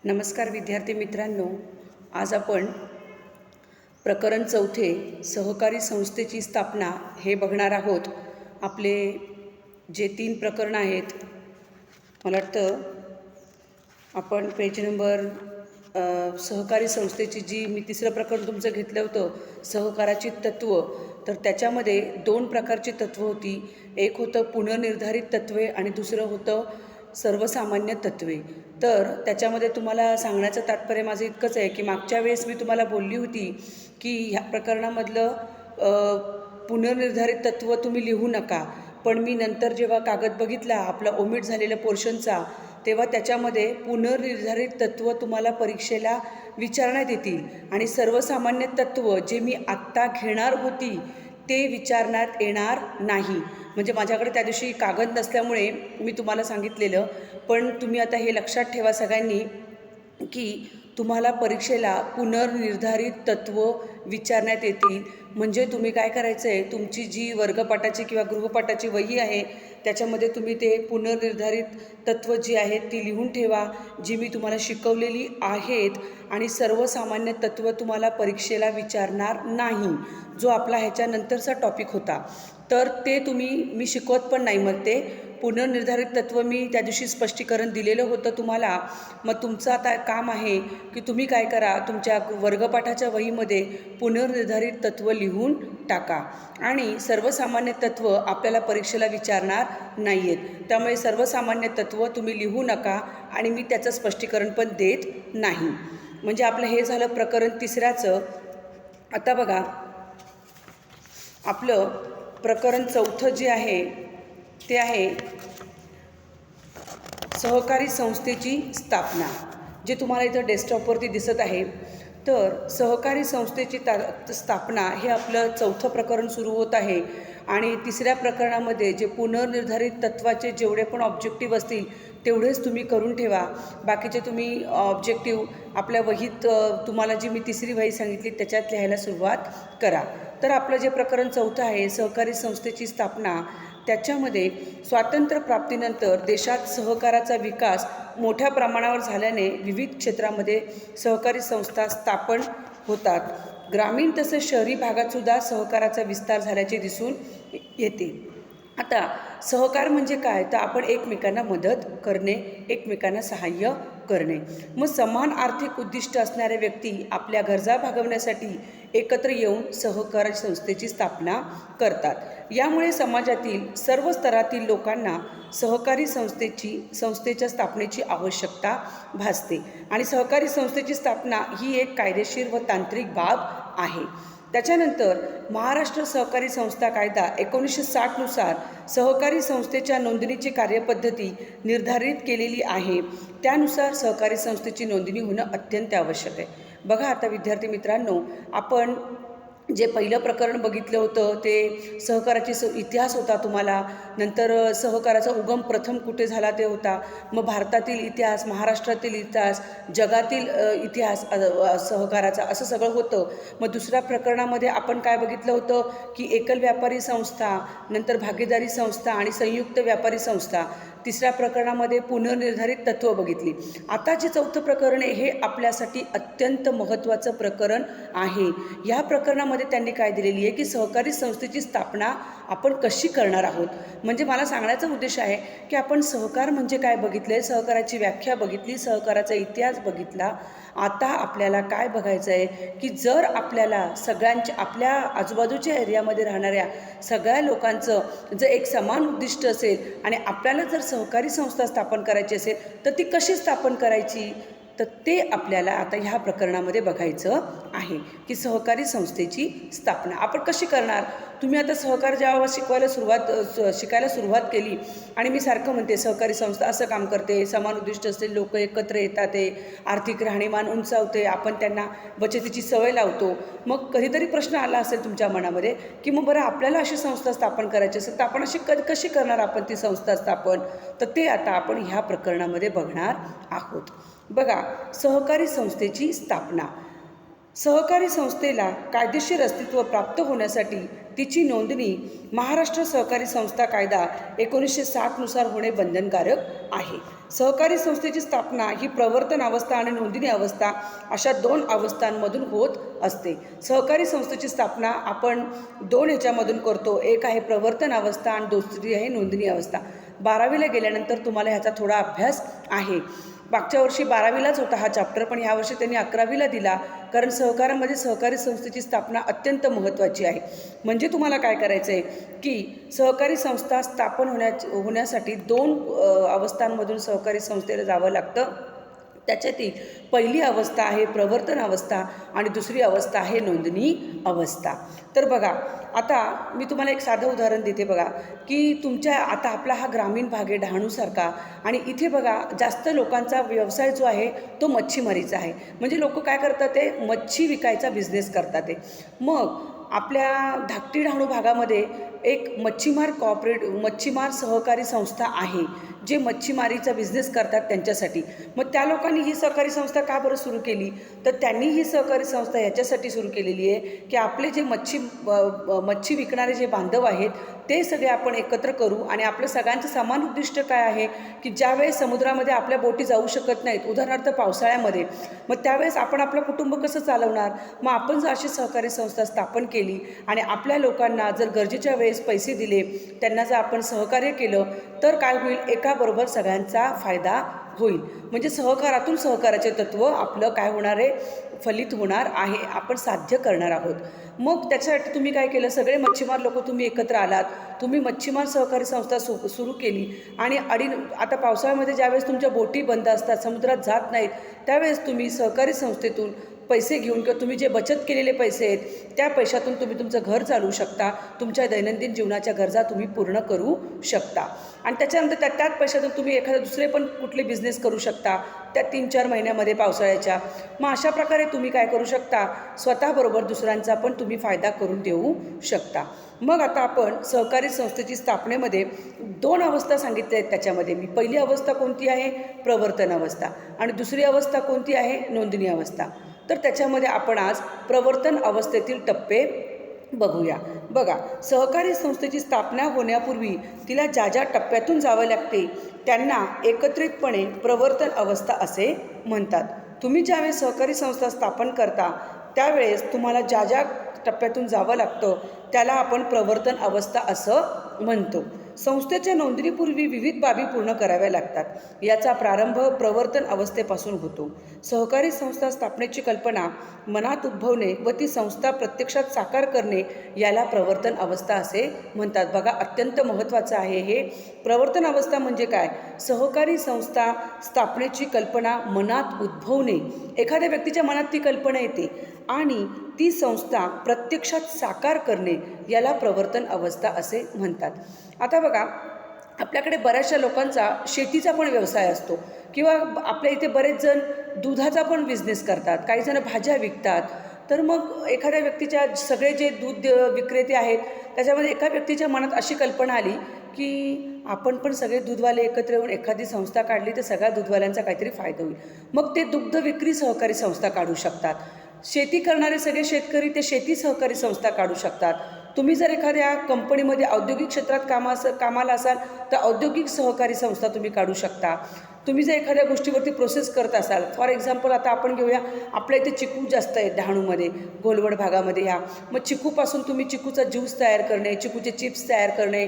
नमस्कार विद्यार्थी मित्रांनो, आज आपण प्रकरण 4 सहकारी संस्थेची स्थापना हे बघणार आहोत। आपले जे 3 प्रकरण आहेत, मला वाटतं आपण पेज नंबर सहकारी संस्थेची जी मी तिसरं प्रकरण तुमचं घेतलं होतं, सहकाराची तत्त्व, तर त्याच्यामध्ये 2 प्रकारची तत्त्व होती। एक होतं पुनर्निर्धारित तत्त्वे आणि दुसरं होतं सर्वसामान्य तत्त्वे। तर त्याच्यामध्ये तुम्हाला सांगण्याचं तात्पर्य माझं इतकंच आहे की मागच्या वेळेस मी तुम्हाला बोलली होती की ह्या प्रकरणामधलं पुनर्निर्धारित तत्त्व तुम्ही लिहू नका, पण मी नंतर जेव्हा कागद बघितला आपला ओमिट झालेल्या पोर्शनचा, तेव्हा त्याच्यामध्ये पुनर्निर्धारित तत्त्व तुम्हाला परीक्षेला विचारण्यात येतील आणि सर्वसामान्य तत्त्व जे मी आत्ता घेणार होती ते विचारण्यात येणार नाही। म्हणजे माझ्याकडे त्या दिवशी कागद नसल्यामुळे मी तुम्हाला सांगितलेलं, पण तुम्ही आता हे लक्षात ठेवा सगळ्यांनी की तुम्हाला परीक्षेला पुनर्निर्धारित तत्त्व विचारण्यात येतील। म्हणजे तुम्ही काय करायचं आहे, तुमची जी वर्गपाठाची किंवा गृहपाठाची वही आहे त्याच्यामध्ये तुम्ही ते पुनर्निर्धारित तत्त्व जी आहेत ती लिहून ठेवा, जी मी तुम्हाला शिकवलेली आहेत। आणि सर्वसामान्य तत्त्व तुम्हाला परीक्षेला विचारणार नाही, जो आपला ह्याच्यानंतरचा टॉपिक होता, तर ते मी शिकवत पण नाही। मग ते पुनर्निर्धारित तत्त्व मी त्या दिवशी स्पष्टीकरण दिलेलं होतं तुम्हाला। मग तुमचं आता काम आहे की तुम्ही काय करा, तुमच्या वर्गपाठाच्या वहीमध्ये पुनर्निर्धारित तत्त्व लिहून टाका आणि सर्वसामान्य तत्त्व आपल्याला परीक्षेला विचारणार नाही आहेत, त्यामुळे सर्वसामान्य तत्त्व तुम्ही लिहू नका आणि मी त्याचं स्पष्टीकरण पण देत नाही। म्हणजे आपलं हे झालं प्रकरण 3चं। आता बघा, आपलं प्रकरण 4 जे आहे ते आहे सहकारी संस्थेची स्थापना, जे तुम्हाला इथं डेस्कटॉपवरती दिसत आहे। तर सहकारी संस्थेची स्थापना हे आपलं 4थं प्रकरण सुरू होत आहे आणि 3ऱ्या प्रकरणामध्ये जे पुनर्निर्धारित तत्त्वाचे जेवढे पण ऑब्जेक्टिव्ह असतील तेवढेच तुम्ही करून ठेवा। बाकीचे तुम्ही ऑब्जेक्टिव्ह आपल्या वहीत तुम्हाला जी मी 3री वही सांगितली त्याच्यात लिहायला सुरुवात करा। तर आपलं जे प्रकरण 4 आहे सहकारी संस्थेची स्थापना, त्याच्यामध्ये स्वातंत्र्यप्राप्तीनंतर देशात सहकाराचा विकास मोठ्या प्रमाणावर झाल्याने विविध क्षेत्रामध्ये सहकारी संस्था स्थापन होतात। ग्रामीण तसेच शहरी भागातसुद्धा सहकाराचा विस्तार झाल्याचे दिसून येते। आता सहकार म्हणजे काय, तर आपण एकमेकांना मदत करणे, एकमेकांना सहाय्य करणे। मग समान आर्थिक उद्दिष्ट असणाऱ्या व्यक्ती आपल्या गरजा भागवण्यासाठी एकत्र येऊन सहकारी संस्थेची स्थापना करतात। यामुळे समाजातील सर्व स्तरातील लोकांना सहकारी संस्थेच्या स्थापनेची आवश्यकता भासते आणि सहकारी संस्थेची स्थापना ही एक कायदेशीर व तांत्रिक बाब आहे। त्याच्यानंतर महाराष्ट्र सहकारी संस्था कायदा 1960 नुसार सहकारी संस्थेच्या नोंदणीची कार्यपद्धती निर्धारित केलेली आहे। त्यानुसार सहकारी संस्थेची नोंदणी होणं अत्यंत आवश्यक आहे। बघा आता विद्यार्थी मित्रांनो, आपण जे पहिलं प्रकरण बघितलं होतं ते सहकाराची इतिहास होता तुम्हाला, नंतर सहकाराचा उगम प्रथम कुठे झाला ते होता, मग भारतातील इतिहास, महाराष्ट्रातील इतिहास, जगातील इतिहास सहकाराचा, असं सगळं होतं। मग दुसऱ्या प्रकरणामध्ये आपण काय बघितलं होतं की एकल व्यापारी संस्था, नंतर भागीदारी संस्था आणि संयुक्त व्यापारी संस्था। 3ऱ्या प्रकरणामध्ये पुनर्निर्धारित तत्त्व बघितली। आता जे 4थं प्रकरण आहे हे आपल्यासाठी अत्यंत महत्त्वाचं प्रकरण आहे। ह्या प्रकरणामध्ये त्यांनी काय दिलेली आहे की सहकारी संस्थेची स्थापना आपण कशी करणार आहोत। म्हणजे मला सांगण्याचा उद्देश आहे की आपण सहकार म्हणजे काय बघितले, सहकाराची व्याख्या बघितली, सहकाराचा इतिहास बघितला। आता आपल्याला काय बघायचं आहे की जर आपल्याला सगळ्यांच्या, आपल्या आजूबाजूच्या एरियामध्ये राहणाऱ्या सगळ्या लोकांचं जर एक समान उद्दिष्ट असेल आणि आपल्याला जर सहकारी संस्था स्थापन करायची असेल तर ती कशी स्थापन करायची, तर ते आपल्याला आता ह्या प्रकरणामध्ये बघायचं आहे की सहकारी संस्थेची स्थापना आपण कशी करणार। तुम्ही आता सहकार जेव्हा शिकायला सुरुवात केली आणि मी सारखं म्हणते सहकारी संस्था असं काम करते, समान उद्दिष्ट असलेले लोक एकत्र येतात, ते आर्थिक राहणीमान उंचावते, आपण त्यांना बचतीची सवय लावतो। मग कधीतरी प्रश्न आला असेल तुमच्या मनामध्ये की मग बरं आपल्याला अशी संस्था स्थापन करायची असेल तर आपण अशी कशी करणार आपण ती संस्था स्थापन, तर ते आता आपण ह्या प्रकरणामध्ये बघणार आहोत। बघा, सहकारी संस्थेची स्थापना। सहकारी संस्थेला कायदेशीर अस्तित्व प्राप्त होण्यासाठी तिची नोंदणी महाराष्ट्र सहकारी संस्था कायदा 1960 नुसार होणे बंधनकारक आहे. सहकारी संस्थेची स्थापना ही प्रवर्तन अवस्था आणि नोंदणी अवस्था अशा 2 अवस्थांमधून होत असते. सहकारी संस्थेची स्थापना आपण 2 ह्याच्यामधून करतो. एक आहे प्रवर्तन अवस्था आणि दुसरी आहे नोंदणी अवस्था. 12वीला गेल्यानंतर तुम्हाला ह्याचा थोडा अभ्यास आहे. मागच्या वर्षी 12वीलाच होता हा चॅप्टर, पण यावर्षी त्यांनी 11वीला दिला, कारण सहकारामध्ये सहकारी संस्थेची स्थापना अत्यंत महत्त्वाची आहे. म्हणजे तुम्हाला काय करायचं आहे की सहकारी संस्था स्थापन होण्यासाठी 2 अवस्थांमधून सहकारी संस्थेला जावं लागतं. त्याच्यातील पहिली अवस्था आहे प्रवर्तन अवस्था आणि दुसरी अवस्था आहे नोंदणी अवस्था. तर बघा, आता मी तुम्हाला एक साधं उदाहरण देते. बघा की तुमच्या आता आपला हा ग्रामीण भाग आहे डहाणूसारखा, आणि इथे बघा जास्त लोकांचा व्यवसाय जो आहे तो मच्छीमारीचा आहे. म्हणजे लोक काय करतात, ते मच्छी विकायचा बिझनेस करतात. ते मग आपल्या धाकटी डहाणू भागामध्ये एक मच्छीमार सहकारी संस्था आहे, जे मच्छीमारीचा बिझनेस करतात त्यांच्यासाठी. मग त्या लोकांनी ही सहकारी संस्था का बरं सुरू केली, तर त्यांनी ही सहकारी संस्था ह्याच्यासाठी सुरू केलेली आहे की आपले जे मच्छी विकणारे जे बांधव आहेत ते सगळे आपण एकत्र करू, आणि आपलं सगळ्यांचं समान उद्दिष्ट काय आहे की ज्यावेळेस समुद्रामध्ये आपल्या बोटी जाऊ शकत नाहीत, उदाहरणार्थ पावसाळ्यामध्ये, मग त्यावेळेस आपण आपलं कुटुंब कसं चालवणार. मग आपण जर अशी सहकारी संस्था स्थापन केली आणि आपल्या लोकांना जर गरजेच्या वेळेस पैसे दिले, त्यांना जर आपण सहकार्य केलं, तर काय होईल, एकाबरोबर सगळ्यांचा फायदा होईल. म्हणजे सहकारातून सहकाराचे तत्त्व आपलं काय होणार आहे, फलित होणार आहे, आपण साध्य करणार आहोत. मग त्याच्यासाठी तुम्ही काय केलं, सगळे मच्छीमार लोक तुम्ही एकत्र आलात, तुम्ही मच्छीमार सहकारी संस्था सुरू केली. आणि आता पावसाळ्यामध्ये ज्यावेळेस तुमच्या बोटी बंद असतात, समुद्रात जात नाहीत, त्यावेळेस तुम्ही सहकारी संस्थेतून पैसे घेऊन किंवा तुम्ही जे बचत केलेले पैसे आहेत त्या पैशातून तुम्ही तुमचं घर चालवू शकता, तुमच्या दैनंदिन जीवनाच्या गरजा तुम्ही पूर्ण करू शकता. आणि त्याच्यानंतर त्याच पैशातून तुम्ही एखादे दुसरे पण कुठले बिझनेस करू शकता त्या 3-4 महिन्यामध्ये पावसाळ्याच्या. मग अशा प्रकारे तुम्ही काय करू शकता, स्वतःबरोबर दुसऱ्यांचा पण तुम्ही फायदा करून देऊ शकता. मग आता आपण सहकारी संस्थेची स्थापनेमध्ये 2 अवस्था सांगितल्या आहेत. त्याच्यामध्ये मी पहिली अवस्था कोणती आहे, प्रवर्तन अवस्था, आणि दुसरी अवस्था कोणती आहे, नोंदणी अवस्था. तर त्याच्यामध्ये आपण आज प्रवर्तन अवस्थेतील टप्पे बघूया. बघा, सहकारी संस्थेची स्थापना होण्यापूर्वी तिला ज्या ज्या टप्प्यातून जावं लागते त्यांना एकत्रितपणे प्रवर्तन अवस्था असे म्हणतात. तुम्ही ज्यावेळेस सहकारी संस्था स्थापन करता त्यावेळेस तुम्हाला ज्या ज्या टप्प्यातून जावं लागतं त्याला आपण प्रवर्तन अवस्था असं म्हणतो. संस्थेच्या नोंदणीपूर्वी विविध बाबी पूर्ण कराव्या लागतात. याचा प्रारंभ प्रवर्तन अवस्थेपासून होतो. सहकारी संस्था स्थापनेची कल्पना मनात उद्भवणे व ती संस्था प्रत्यक्षात साकार करणे याला प्रवर्तन अवस्था असे म्हणतात. बघा, अत्यंत महत्त्वाचं आहे हे. प्रवर्तन अवस्था म्हणजे काय, सहकारी संस्था स्थापनेची कल्पना मनात उद्भवणे. एखाद्या व्यक्तीच्या मनात ती कल्पना येते आणि ती संस्था प्रत्यक्षात साकार करणे याला प्रवर्तन अवस्था असे म्हणतात. आता बघा, आपल्याकडे बऱ्याचशा लोकांचा शेतीचा पण व्यवसाय असतो, किंवा आपल्या इथे बरेच जण दुधाचा पण बिझनेस करतात, काही जण भाज्या विकतात. तर मग एखाद्या व्यक्तीच्या सगळे जे दूध विक्रेते आहेत त्याच्यामध्ये एका व्यक्तीच्या मनात अशी कल्पना आली की आपण पण सगळे दूधवाले एकत्र येऊन एखादी संस्था काढली तर सगळ्या दूधवाल्यांचा काहीतरी फायदा होईल. मग ते दुग्ध विक्री सहकारी संस्था काढू शकतात. शेती करणारे सगळे शेतकरी ते शेती सहकारी संस्था काढू शकतात. तुम्ही जर एखाद्या कंपनीमध्ये औद्योगिक क्षेत्रात कामाला असाल तर औद्योगिक सहकारी संस्था तुम्ही काढू शकता. तुम्ही जर एखाद्या गोष्टीवरती प्रोसेस करत असाल, फॉर एक्झाम्पल आता आपण घेऊया, आपल्या इथे चिकू जास्त आहे डहाणूमध्ये, घोलवड भागामध्ये ह्या. मग चिकूपासून तुम्ही चिकूचा ज्यूस तयार करणे, चिकूचे चिप्स तयार करणे,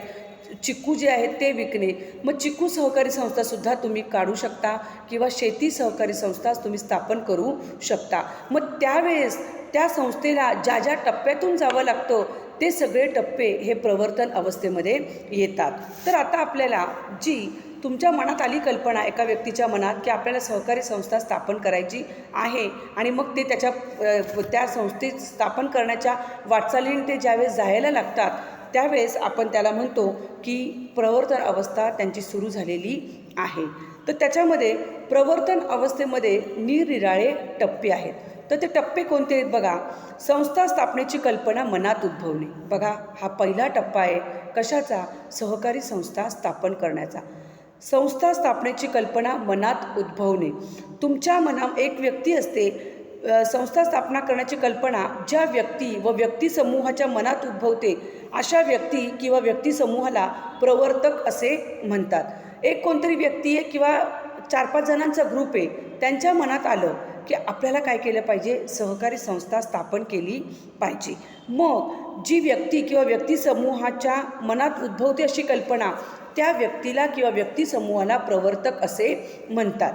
चिकू जे आहेत ते विकणे. मग चिकू सहकारी संस्थासुद्धा तुम्ही काढू शकता, किंवा शेती सहकारी संस्था तुम्ही स्थापन करू शकता. मग त्यावेळेस त्या संस्थेला ज्या ज्या टप्प्यातून जावं लागतं ते सगळे टप्पे हे प्रवर्तन अवस्थेमध्ये येतात. तर आता आपल्याला जी तुमच्या मनात आली कल्पना एका व्यक्तीच्या मनात की आपल्याला सहकारी संस्था स्थापन करायची आहे, आणि मग ते त्या संस्थेत स्थापन करण्याच्या वाटचालीने ते ज्यावेळेस जायला लागतात त्यावेळेस आपण त्याला म्हणतो की प्रवर्तन अवस्था त्यांची सुरू झालेली आहे. तर त्याच्यामध्ये प्रवर्तन अवस्थेमध्ये निरनिराळे टप्पे आहेत. तर ते टप्पे कोणते आहेत बघा. संस्था स्थापनेची कल्पना मनात उद्भवणे. बघा, हा पहिला टप्पा आहे. कशाचा, सहकारी संस्था स्थापन करण्याचा. संस्था स्थापनेची कल्पना मनात उद्भवणे. तुमच्या मनात एक व्यक्ती असते, संस्था स्थापना करण्याची कल्पना ज्या व्यक्ती व व्यक्तिसमूहाच्या मनात उद्भवते अशा व्यक्ती किंवा व्यक्तिसमूहाला प्रवर्तक असे म्हणतात। एक कोणतरी व्यक्ती आहे किंवा 4-5 जणांचा ग्रुप आहे, त्यांच्या मनात आलं की आपल्याला काय केलं पाहिजे, सहकारी संस्था स्थापन केली पाहिजे। मग जी व्यक्ती किंवा व्यक्तिसमूहाच्या मनात उद्भवते अशी कल्पना त्या व्यक्तीला किंवा व्यक्तिसमूहाला प्रवर्तक असे म्हणतात।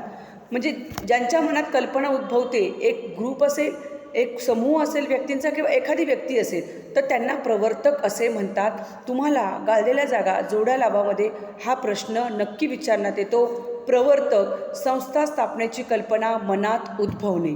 म्हणजे ज्यांच्या मनात कल्पना उद्भवते, एक ग्रुप असेल, एक समूह असेल व्यक्तींचा किंवा एखादी व्यक्ती असेल, तर त्यांना प्रवर्तक असे म्हणतात। तुम्हाला गाळलेल्या जागा जोड्या लाभामध्ये हा प्रश्न नक्की विचारण्यात येतो। प्रवर्तक, संस्था स्थापनेची कल्पना मनात उद्भवणे,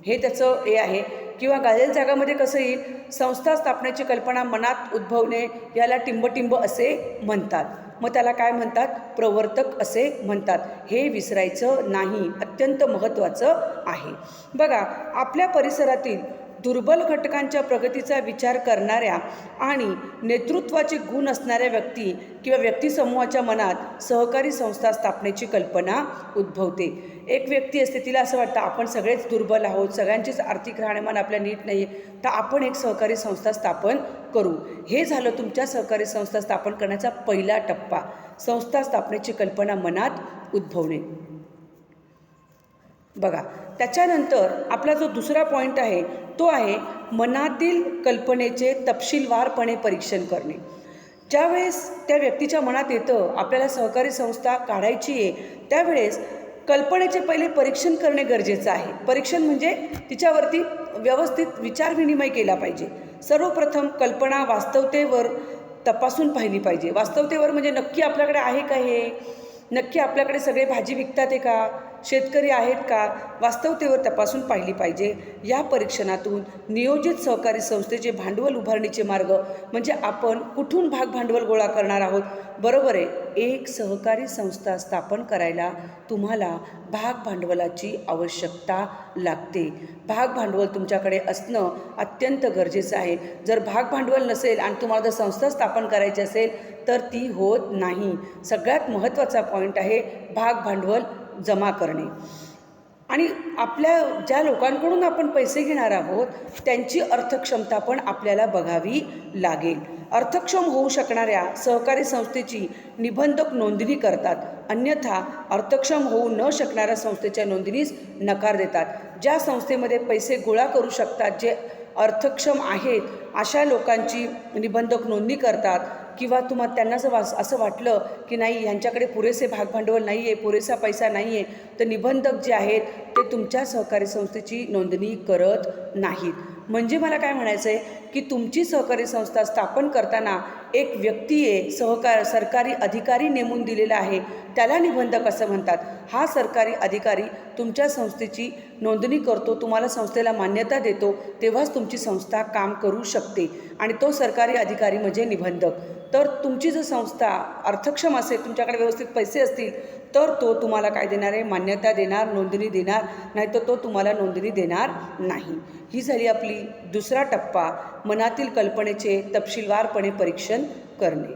हे त्याचं हे आहे। किंवा गाळलेल्या जागामध्ये कसं येईल, संस्था स्थापनेची कल्पना मनात उद्भवणे, याला टिंबटिंब असे म्हणतात। मग त्याला काय म्हणतात, प्रवर्तक असे म्हणतात। हे विसरायचं नाही, अत्यंत महत्त्वाचं आहे। बघा, आपल्या परिसरातील दुर्बल घटकांच्या प्रगतीचा विचार करणाऱ्या आणि नेतृत्वाचे गुण असणाऱ्या व्यक्ती किंवा व्यक्तिसमूहाच्या मनात सहकारी संस्था स्थापनेची कल्पना उद्भवते। एक व्यक्ती असते, तिला असं वाटतं आपण सगळेच दुर्बल आहोत, सगळ्यांचीच आर्थिक राहणीमान आपल्या नीट नाही आहे, तर आपण एक सहकारी संस्था स्थापन करू। हे झालं तुमच्या सहकारी संस्था स्थापन करण्याचा पहिला टप्पा, संस्था स्थापनेची कल्पना मनात उद्भवणे। बघा, त्याच्यानंतर आपला जो दुसरा पॉईंट आहे तो आहे मनातील कल्पनेचे तपशीलवारपणे परीक्षण करणे। ज्यावेळेस त्या व्यक्तीच्या मनात येतं आपल्याला सहकारी संस्था काढायची आहे, त्यावेळेस कल्पनेचे पहिले परीक्षण करणे गरजेचं आहे। परीक्षण म्हणजे तिच्यावरती व्यवस्थित विचारविनिमय केला पाहिजे। सर्वप्रथम कल्पना वास्तवतेवर तपासून पाहिली पाहिजे। वास्तवतेवर म्हणजे नक्की आपल्याकडे आहे का, हे नक्की आपल्याकडे सगळे भाजी विकतात आहे का, शेतकरी आहेत का, वास्तवतेवर तपासून पाहिली पाहिजे। या परीक्षणातून नियोजित सहकारी संस्थेचे भांडवल उभारणीचे मार्ग, म्हणजे आपण कुठून भागभांडवल गोळा करणार आहोत। बरोबर आहे, एक सहकारी संस्था स्थापन करायला तुम्हाला भागभांडवलाची आवश्यकता लागते। भागभांडवल तुमच्याकडे असणं अत्यंत गरजेचं आहे। जर भागभांडवल नसेल आणि तुम्हाला जर संस्था स्थापन करायची असेल तर ती होत नाही। सगळ्यात महत्त्वाचा पॉईंट आहे भागभांडवल जमा करणे। आणि आपल्या ज्या लोकांकडून आपण पैसे घेणार आहोत त्यांची अर्थक्षमता पण आपल्याला बघावी लागेल। अर्थक्षम होऊ शकणाऱ्या सहकारी संस्थेची निबंधक नोंदणी करतात, अन्यथा अर्थक्षम होऊ न शकणाऱ्या संस्थेच्या नोंदणीस नकार देतात। ज्या संस्थेमध्ये पैसे गोळा करू शकतात, जे अर्थक्षम आहेत, अशा लोकांची निबंधक नोंदणी करतात। किंवा तुम्हाला त्यांना जर असं वाटलं की नाही यांच्याकडे पुरेसे भागभांडवल नाही आहे, पुरेसा पैसा नाही आहे, तर निबंधक जे आहेत ते तुमच्या सहकारी संस्थेची नोंदणी करत नाहीत। म्हणजे मला काय म्हणायचं आहे की तुमची सहकारी संस्था स्थापन करताना एक व्यक्ती आहे, सरकारी अधिकारी नेमून दिलेला आहे, त्याला निबंधक असं म्हणतात। हा सरकारी अधिकारी तुमच्या संस्थेची नोंदणी करतो, तुम्हाला संस्थेला मान्यता देतो, तेव्हाच तुमची संस्था काम करू शकते। आणि तो सरकारी अधिकारी म्हणजे निबंधक। तर तुमची जर संस्था अर्थक्षम असेल, तुमच्याकडे व्यवस्थित पैसे असतील, तर तो तुम्हाला काय देणार आहे, मान्यता देणार, नोंदणी देणार, नाहीतर तो तुम्हाला नोंदणी देणार नाही। ही झाली आपली दुसरा टप्पा, मनातील कल्पनेचे तपशीलवारपणे परीक्षण करणे।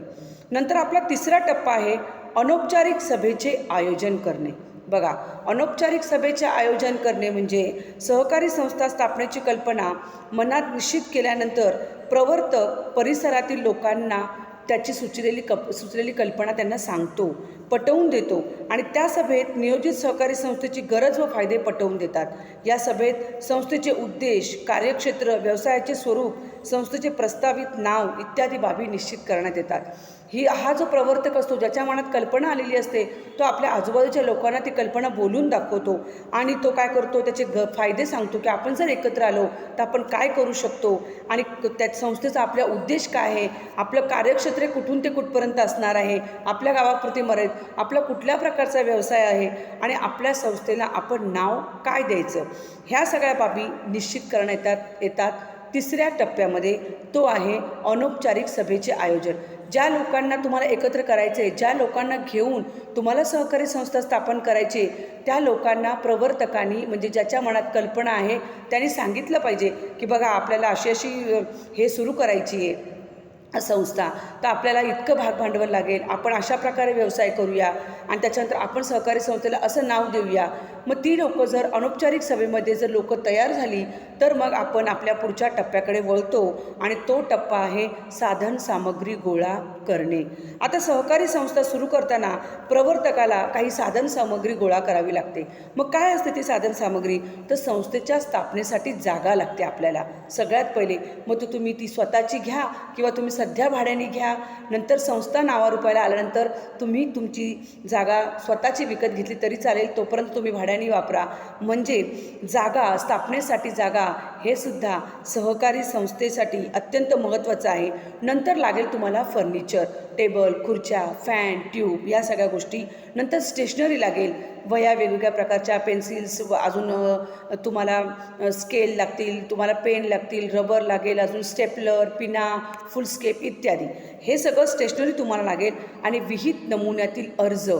नंतर आपला तिसरा टप्पा आहे अनौपचारिक सभेचे आयोजन करणे। बघा, अनौपचारिक सभेचे आयोजन करणे म्हणजे सहकारी संस्था स्थापनेची कल्पना मनात निश्चित केल्यानंतर प्रवर्तक परिसरातील लोकांना त्याची सुचलेली कल्पना त्यांना सांगतो, पटवून देतो आणि त्या सभेत नियोजित सहकारी संस्थेची गरज व फायदे पटवून देतात। या सभेत संस्थेचे उद्देश, कार्यक्षेत्र, व्यवसायाचे स्वरूप, संस्थेचे प्रस्तावित नाव इत्यादी बाबी निश्चित करण्यात येतात। हा जो प्रवर्तक असतो, ज्याच्या मनात कल्पना आलेली असते, तो आपल्या आजूबाजूच्या लोकांना ती कल्पना बोलून दाखवतो आणि तो काय करतो, त्याचे फायदे सांगतो की आपण जर एकत्र आलो तर आपण काय करू शकतो आणि त्या संस्थेचा आपला उद्देश काय आहे, आपलं कार्यक्षेत्र कुठून ते कुठपर्यंत असणार आहे, आपल्या गावापुरती मरेल, आपला कुठल्या प्रकारचा व्यवसाय आहे आणि आपल्या संस्थेला आपण नाव काय द्यायचं, ह्या सगळ्या बाबी निश्चित करण्यात येतात। तिसऱ्या टप्प्यामध्ये तो आहे अनौपचारिक सभेचे आयोजन। ज्या लोकांना तुम्हाला एकत्र करायचे, ज्या लोकांना घेऊन तुम्हाला सहकारी संस्था स्थापन करायची, त्या लोकांना प्रवर्तकांनी म्हणजे ज्याच्या मनात कल्पना आहे त्यांनी सांगितलं पाहिजे की बघा आपल्याला अशी हे सुरू करायची आहे संस्था, तर आपल्याला इतकं भागभांडवल लागेल, आपण अशा प्रकारे व्यवसाय करूया आणि त्याच्यानंतर आपण सहकारी संस्थेला असं नाव देऊया. मग ती लोकं जर अनौपचारिक सभेमध्ये जर लोकं तयार झाली तर मग आपण आपल्या पुढच्या टप्प्याकडे वळतो आणि तो टप्पा आहे साधन सामग्री गोळा करणे. आता सहकारी संस्था सुरू करताना प्रवर्तकाला काही साधन सामग्री गोळा करावी लागते. मग काय असते ती साधन सामग्री? तर संस्थेच्या स्थापनेसाठी जागा लागते आपल्याला सगळ्यात पहिले. मग तुम्ही ती स्वतःची घ्या किंवा तुम्ही सध्या भाड्याने घ्या. नंतर संस्था नावारूपाला आल्यानंतर तुम्ही तुमची जागा स्वतःची विकत घेतली तरी चालेल, तोपर्यंत तुम्ही भाड्याने वापरा. म्हणजे जागा, स्थापनेसाठी जागा हे सुद्धा सहकारी संस्थेसाठी अत्यंत महत्त्वाचं आहे. नंतर लागेल तुम्हाला फर्निचर, टेबल, खुर्च्या, फॅन, ट्यूब या सगळ्या गोष्टी. नंतर स्टेशनरी लागेल, वह्या वेगवेगळ्या प्रकारच्या, पेन्सिल्स, अजून तुम्हाला स्केल लागतील, तुम्हाला पेन लागतील, रबर लागेल, अजून स्टेपलर, पिना, फुलस्केप इत्यादी. हे सगळं स्टेशनरी तुम्हाला लागेल. आणि विहित नमुन्यातील अर्ज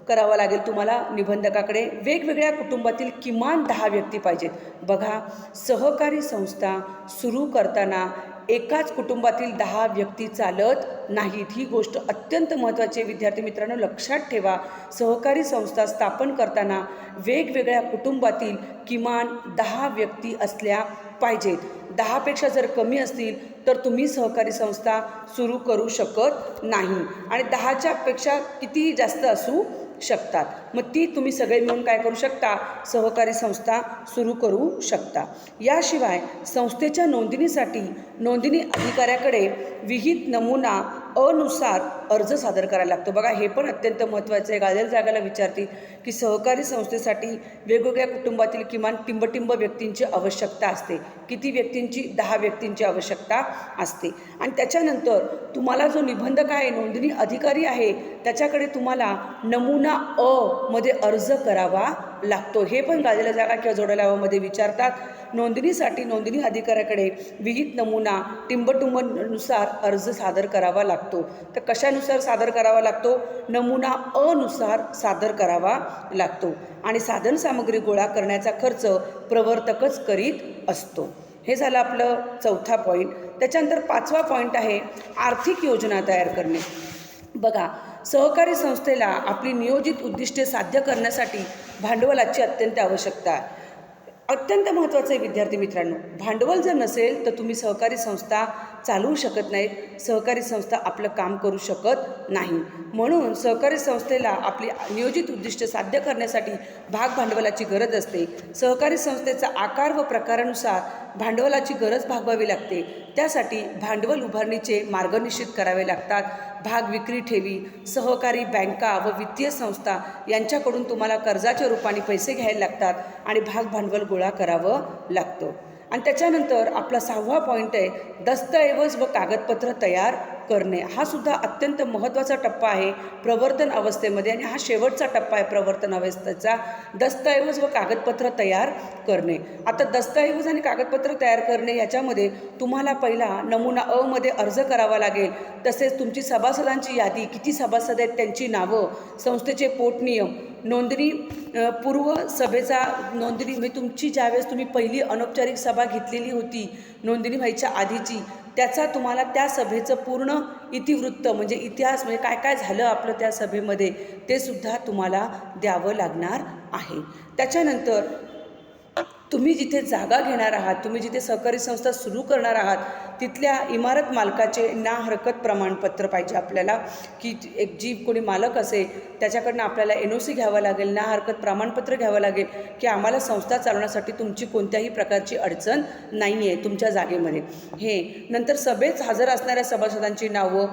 करावा लागेल तुम्हाला निबंधकाकडे. वेगवेगळ्या कुटुंबातील किमान 10 व्यक्ती पाहिजेत. बघा, सहकारी संस्था सुरू करताना एकाच कुटुंबातील 10 व्यक्ती चालत नाहीत. ही गोष्ट अत्यंत महत्त्वाची आहे विद्यार्थी मित्रांनो, लक्षात ठेवा. सहकारी संस्था स्थापन करताना वेगवेगळ्या कुटुंबातील किमान 10 व्यक्ती असल्या पाहिजेत. 10पेक्षा जर कमी असतील तर तुम्ही सहकारी संस्था सुरू करू शकत नाही. आणि 10च्या पेक्षा कितीही जास्त असू शकतात. मग ती तुम्ही सगळे मिळून काय करू शकता? सहकारी संस्था सुरू करू शकता. याशिवाय संस्थेच्या नोंदणीसाठी नोंदणी अधिकाऱ्याकडे विहित नमुना अनुसार अर्ज सादर करायला लागतो. बघा, हे पण अत्यंत महत्त्वाचं आहे. गाळलेल्या जागाला विचारतील की सहकारी संस्थेसाठी वेगवेगळ्या कुटुंबातील किमान टिंबटिंब व्यक्तींची आवश्यकता असते. किती व्यक्तींची? 10 व्यक्तींची आवश्यकता असते. आणि त्याच्यानंतर तुम्हाला जो निबंधक आहे, नोंदणी अधिकारी आहे, त्याच्याकडे तुम्हाला नमुना मध्ये अर्ज करावा लागतो. हे पण गाळलेल्या जागा किंवा जोड्या लावामध्ये विचारतात. नोंदणीसाठी नोंदणी अधिकाऱ्याकडे विहित नमुना टिंबटिंबनुसार अर्ज सादर करावा लागतो. तर कशानुसार सादर करावा लागतो? नमुना नुसार सादर करावा लागतो. आणि साधन सामग्री गोळा करण्याचा खर्च प्रवर्तकच करीत असतो. हे झालं आपलं चौथा पॉईंट. त्याच्यानंतर 5वा पॉईंट आहे आर्थिक योजना तयार करणे. बघा, सहकारी संस्थेला आपली नियोजित उद्दिष्टे साध्य करण्यासाठी भांडवलाची अत्यंत आवश्यकता आहे. अत्यंत महत्त्वाचं आहे विद्यार्थी मित्रांनो. भांडवल जर नसेल तर तुम्ही सहकारी संस्था चालवू शकत नाहीत. सहकारी संस्था आपलं काम करू शकत नाही. म्हणून सहकारी संस्थेला आपली नियोजित उद्दिष्ट साध्य करण्यासाठी भाग भांडवलाची गरज असते. सहकारी संस्थेचा आकार व प्रकारानुसार भांडवलाची गरज भागवावी लागते. त्यासाठी भांडवल उभारणीचे मार्ग निश्चित करावे लागतात. भाग विक्री ठेवी, सहकारी बँका व वित्तीय संस्था यांच्याकडून तुम्हाला कर्जाच्या रूपाने पैसे घ्यायला लागतात आणि भाग भांडवल गोळा करावं लागतं. आणि त्याच्यानंतर आपला 6वा पॉईंट आहे दस्तऐवज व कागदपत्र तयार करणे. हा सुद्धा अत्यंत महत्त्वाचा टप्पा आहे प्रवर्तन अवस्थेमध्ये. आणि हा शेवटचा टप्पा आहे प्रवर्तन अवस्थेचा, दस्तऐवज व कागदपत्र तयार करणे. आता दस्तऐवज आणि कागदपत्र तयार करणे याच्यामध्ये तुम्हाला पहिला नमुना मध्ये अर्ज करावा लागेल. तसेच तुमची सभासदांची यादी, किती सभासद आहेत त्यांची नावं, संस्थेचे पोटनियम, नोंदणी पूर्व सभेचा नोंदणी म्हणजे तुमची ज्यावेळेस तुम्ही पहिली अनौपचारिक सभा घेतलेली होती नोंदणी व्हायच्या आधीची, त्याचा तुम्हाला त्या सभेचं पूर्ण इतिवृत्त म्हणजे इतिहास, म्हणजे काय काय झालं आपलं त्या सभेमध्ये, ते सुद्धा तुम्हाला द्यावं लागणार आहे. त्याच्यानंतर तुम्ही जिथे जागा घेणार आहात, तुम्ही जिथे सहकारी संस्था सुरू करणार आहात, तिथल्या इमारत मालकाचे ना हरकत प्रमाणपत्र पाहिजे आपल्याला. की एक जी कोणी मालक असेल त्याच्याकडनं आपल्याला NOC घ्यावं लागेल, ना हरकत प्रमाणपत्र घ्यावं लागेल की आम्हाला संस्था चालवण्यासाठी तुमची कोणत्याही प्रकारची अडचण नाही आहे तुमच्या जागेमध्ये. हे नंतर सभेत हजर असणाऱ्या सभासदांची नावं,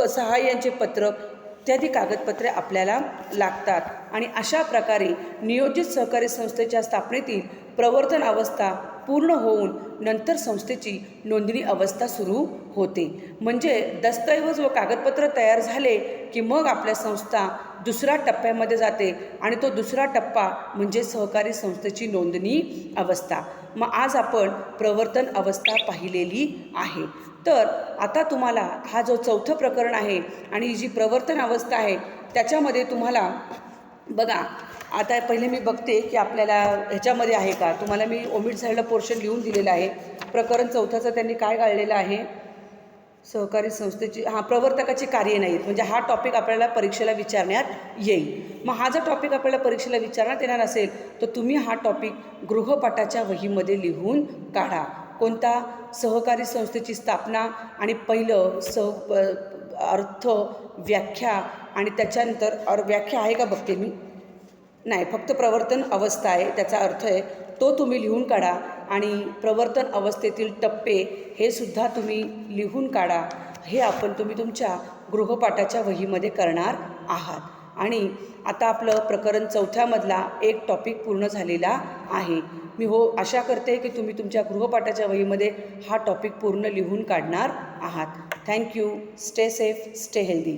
सहाय्यांचे पत्रक इत्यादी कागदपत्रे आपल्याला लागतात. आणि अशा प्रकारे नियोजित सहकारी संस्थेच्या स्थापनेतील प्रवर्तन अवस्था पूर्ण होऊन नंतर संस्थेची नोंदणी अवस्था सुरू होते. म्हणजे दस्तऐवज व कागदपत्र तयार झाले की मग आपल्या संस्था दुसऱ्या टप्प्यामध्ये जाते. आणि तो दुसरा टप्पा म्हणजे सहकारी संस्थेची नोंदणी अवस्था. मग आज आपण प्रवर्तन अवस्था पाहिलेली आहे. तर आता तुम्हाला हा जो चौथं प्रकरण आहे आणि जी प्रवर्तन अवस्था आहे त्याच्यामध्ये तुम्हाला बघा, आता पहिले मी बघते की आपल्याला ह्याच्यामध्ये आहे का. तुम्हाला मी ओमिट झालेलं पोर्शन लिहून दिलेलं आहे. प्रकरण चौथाचं त्यांनी काय गाळलेलं आहे. सहकारी संस्थेची प्रवर्तकाची कार्ये नाहीत, म्हणजे हा टॉपिक आपल्याला परीक्षेला विचारण्यात येईल. मग हा जर टॉपिक आपल्याला परीक्षेला विचारण्यात येणार असेल तर तुम्ही हा टॉपिक गृहपाठाच्या वहीमध्ये लिहून काढा. कोणता? सहकारी संस्थेची स्थापना आणि पहिलं अर्थ, व्याख्या आणि त्याच्यानंतर व्याख्या आहे का बघते मी, नाही, फक्त प्रवर्तन अवस्था आहे, त्याचा अर्थ आहे तो तुम्ही लिहून काढा. आणि प्रवर्तन अवस्थेतील टप्पे हे सुद्धा तुम्ही लिहून काढा. हे तुम्ही तुमच्या गृहपाठाच्या वहीमध्ये करणार आहात. आणि आता आपलं प्रकरण 4मधला एक टॉपिक पूर्ण झालेला आहे. मी आशा करते की तुम्ही तुमच्या गृहपाठाच्या वहीमध्ये हा टॉपिक पूर्ण लिहून काढणार आहात. Thank you. Stay safe, stay healthy.